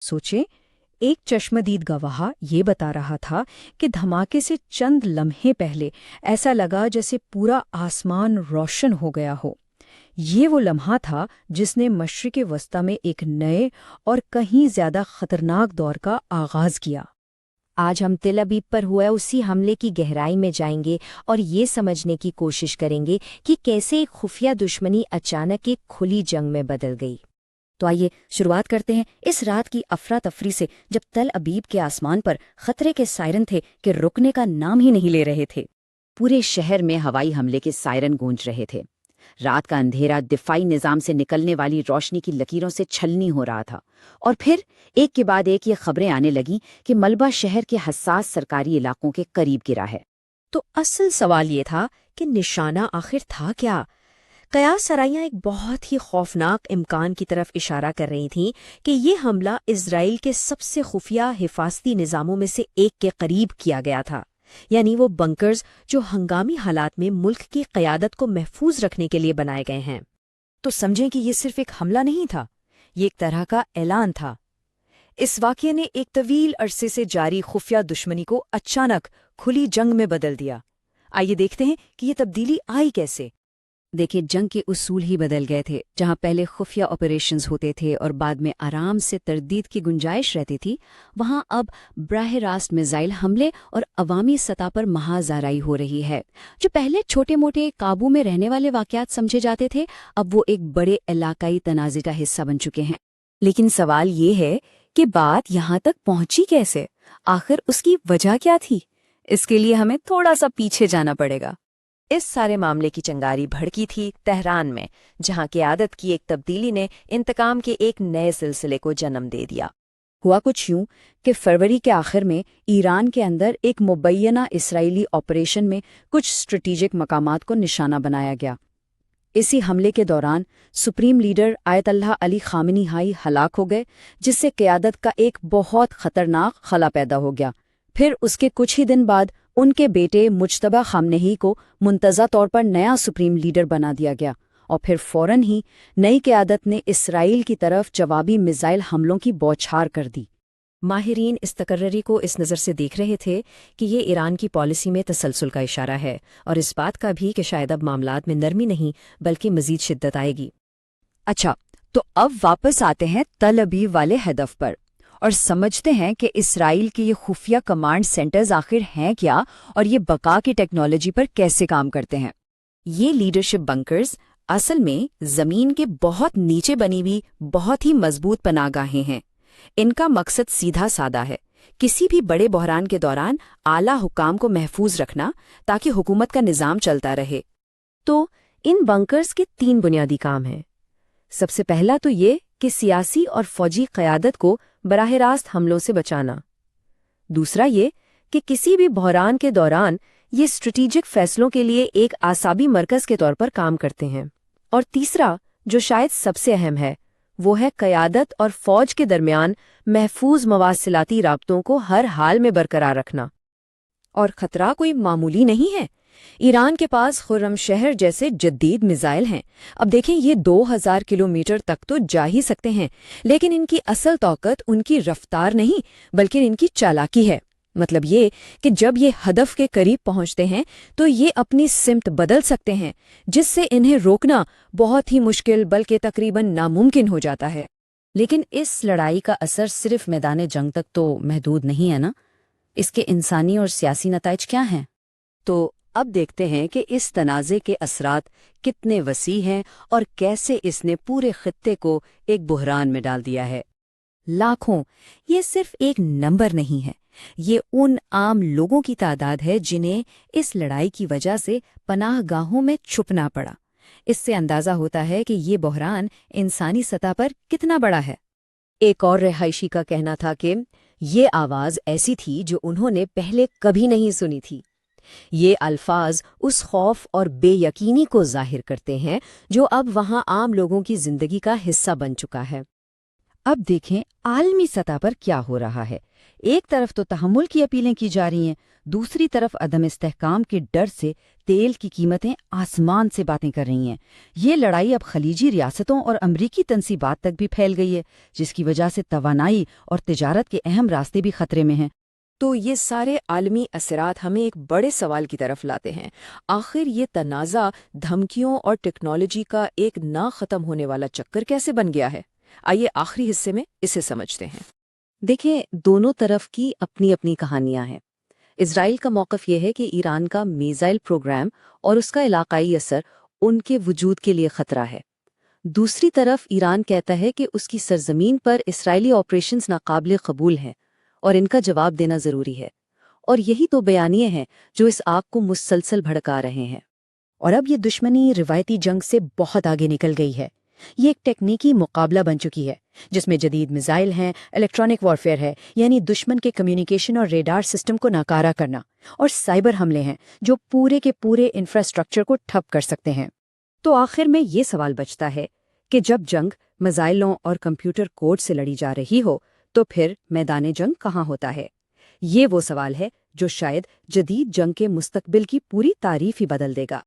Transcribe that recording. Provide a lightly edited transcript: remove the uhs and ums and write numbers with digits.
सोचें, एक चश्मदीद गवाह ये बता रहा था कि धमाके से चंद लम्हे पहले ऐसा लगा जैसे पूरा आसमान रोशन हो गया हो। ये वो लम्हा था जिसने मशरिक़ वस्ता में एक नए और कहीं ज्यादा खतरनाक दौर का आगाज किया। आज हम तेल अबीब पर हुए उसी हमले की गहराई में जाएंगे और ये समझने की कोशिश करेंगे कि कैसे एक खुफिया दुश्मनी अचानक एक खुली जंग में बदल गई। तो आइए शुरुआत करते हैं इस रात की अफरा तफरी से, जब तल अबीब के आसमान पर खतरे के सायरन थे कि रुकने का नाम ही नहीं ले रहे थे। पूरे शहर में हवाई हमले के सायरन गूंज रहे थे। रात का अंधेरा दिफाई निजाम से निकलने वाली रोशनी की लकीरों से छलनी हो रहा था, और फिर एक के बाद एक ये खबरें आने लगीं कि मलबा शहर के हसास सरकारी इलाकों के करीब गिरा है। तो असल सवाल ये था कि निशाना आखिर था क्या? कयास सराइयाँ एक बहुत ही खौफनाक इम्कान की तरफ इशारा कर रही थीं कि ये हमला इजराइल के सबसे खुफिया हिफाजती निज़ामों में से एक के करीब किया गया था, यानी वो बंकर्स जो हंगामी हालात में मुल्क की क़यादत को महफूज रखने के लिए बनाए गए हैं। तो समझें कि ये सिर्फ एक हमला नहीं था, ये एक तरह का ऐलान था। इस वाक़ये ने एक तवील अरसे से जारी खुफिया दुश्मनी को अचानक खुली जंग में बदल दिया। आइए देखते हैं कि ये तब्दीली आई कैसे। देखिए, जंग के उसूल ही बदल गए थे। जहां पहले खुफिया ऑपरेशंस होते थे और बाद में आराम से तरदीद की गुंजाइश रहती थी, वहां अब बराह रास्त मिसाइल हमले और अवामी सतह पर महाजाराई हो रही है। जो पहले छोटे मोटे काबू में रहने वाले वाक़यात समझे जाते थे, अब वो एक बड़े इलाकाई तनाज़े का हिस्सा बन चुके हैं। लेकिन सवाल ये है कि बात यहाँ तक पहुंची कैसे? आखिर उसकी वजह क्या थी? इसके लिए हमें थोड़ा सा पीछे जाना पड़ेगा। इस सारे मामले की चिंगारी भड़की थी तेहरान में, जहां क़यादत की एक तब्दीली ने इंतकाम के एक नए सिलसिले को जन्म दे दिया। हुआ कुछ यूं कि फरवरी के आखिर में ईरान के अंदर एक मुबैना इसराइली ऑपरेशन में कुछ स्ट्रेटेजिक मकामात को निशाना बनाया गया। इसी हमले के दौरान supreme leader Ayatollah Ali Khamenei हाई हलाक हो गए, जिससे क़यादत का एक बहुत खतरनाक खला पैदा हो गया। फिर उसके कुछ ही दिन बाद उनके बेटे मुज्तबा खामनेई को मुंतज़ा तौर पर नया सुप्रीम लीडर बना दिया गया, और फिर फौरन ही नई क़यादत ने इसराइल की तरफ जवाबी मिसाइल हमलों की बौछार कर दी। माहिरीन इस तकर्री को इस नज़र से देख रहे थे कि ये ईरान की पॉलिसी में तसलसल का इशारा है, और इस बात का भी कि शायद अब मामलात में नरमी नहीं बल्कि मज़ीद शिद्दत आएगी। अच्छा, तो अब वापस आते हैं तल अबीब वाले हदफ पर और समझते हैं कि इसराइल के ये खुफिया कमांड सेंटर्स आखिर हैं क्या, और ये बका की टेक्नोलॉजी पर कैसे काम करते हैं। ये लीडरशिप बंकर्स असल में ज़मीन के बहुत नीचे बनी हुई बहुत ही मजबूत पनाहगाहें हैं। इनका मकसद सीधा सादा है, किसी भी बड़े बहरान के दौरान आला हुकाम को महफूज रखना, ताकि हुकूमत का निज़ाम चलता रहे। तो इन बंकर्स के 3 बुनियादी काम हैं। सबसे पहला तो ये कि सियासी और फौजी क़यादत को बराह रास्त हमलों से बचाना। दूसरा ये कि किसी भी बहरान के दौरान ये स्ट्रेटेजिक फैसलों के लिए एक आसाबी मरकज़ के तौर पर काम करते हैं। और तीसरा, जो शायद सबसे अहम है, वो है क़यादत और फ़ौज के दरमियान महफूज मवासिलाती राब्तों को हर हाल में बरकरार रखना। और ख़तरा कोई मामूली नहीं है। ईरान के पास खुर्रमशहर जैसे जदीद मिसाइल हैं। अब देखें, ये 2000 किलोमीटर तक तो जा ही सकते हैं, लेकिन इनकी असल ताकत उनकी रफ्तार नहीं बल्कि इनकी चालाकी है। मतलब ये कि जब ये हदफ के करीब पहुंचते हैं तो ये अपनी सिमत बदल सकते हैं, जिससे इन्हें रोकना बहुत ही मुश्किल बल्कि तकरीबन नामुमकिन हो जाता है। लेकिन इस लड़ाई का असर सिर्फ मैदान जंग तक तो महदूद नहीं है ना। इसके इंसानी और सियासी नताइज क्या हैं? तो अब देखते हैं कि इस तनाज़े के असरात कितने वसी हैं और कैसे इसने पूरे खित्ते को एक बुहरान में डाल दिया है। लाखों, ये सिर्फ एक नंबर नहीं है, ये उन आम लोगों की तादाद है जिन्हें इस लड़ाई की वजह से पनाहगाहों में छुपना पड़ा। इससे अंदाज़ा होता है कि ये बहरान इंसानी सतह पर कितना बड़ा है। एक और रिहायशी का कहना था कि ये आवाज़ ऐसी थी जो उन्होंने पहले कभी नहीं सुनी थी। ये अल्फाज उस खौफ और बेयकीनी को जाहिर करते हैं जो अब वहाँ आम लोगों की जिंदगी का हिस्सा बन चुका है। اب دیکھیں عالمی سطح پر کیا ہو رہا ہے۔ ایک طرف تو تحمل کی اپیلیں کی جا رہی ہیں، دوسری طرف عدم استحکام کے ڈر سے تیل کی قیمتیں آسمان سے باتیں کر رہی ہیں۔ یہ لڑائی اب خلیجی ریاستوں اور امریکی تنصیبات تک بھی پھیل گئی ہے، جس کی وجہ سے توانائی اور تجارت کے اہم راستے بھی خطرے میں ہیں۔ تو یہ سارے عالمی اثرات ہمیں ایک بڑے سوال کی طرف لاتے ہیں، آخر یہ تنازع دھمکیوں اور ٹیکنالوجی کا ایک نہ ختم ہونے والا چکر کیسے بن گیا ہے؟ آئیے آخری حصے میں اسے سمجھتے ہیں۔ دیکھیں، دونوں طرف کی اپنی اپنی کہانیاں ہیں۔ اسرائیل کا موقف یہ ہے کہ ایران کا میزائل پروگرام اور اس کا علاقائی اثر ان کے وجود کے لیے خطرہ ہے۔ دوسری طرف ایران کہتا ہے کہ اس کی سرزمین پر اسرائیلی آپریشنز ناقابل قبول ہیں اور ان کا جواب دینا ضروری ہے، اور یہی تو بیانیے ہیں جو اس آگ کو مسلسل بھڑکا رہے ہیں۔ اور اب یہ دشمنی روایتی جنگ سے بہت آگے نکل گئی ہے۔ یہ ایک ٹیکنیکی مقابلہ بن چکی ہے جس میں جدید میزائل ہیں، الیکٹرانک وارفیئر ہے، یعنی دشمن کے کمیونیکیشن اور ریڈار سسٹم کو ناکارہ کرنا، اور سائبر حملے ہیں جو پورے کے پورے انفراسٹرکچر کو ٹھپ کر سکتے ہیں۔ تو آخر میں یہ سوال بچتا ہے کہ جب جنگ میزائلوں اور کمپیوٹر کوڈ سے لڑی جا رہی ہو تو پھر میدان جنگ کہاں ہوتا ہے؟ یہ وہ سوال ہے جو شاید جدید جنگ کے مستقبل کی پوری تعریف ہی بدل دے گا۔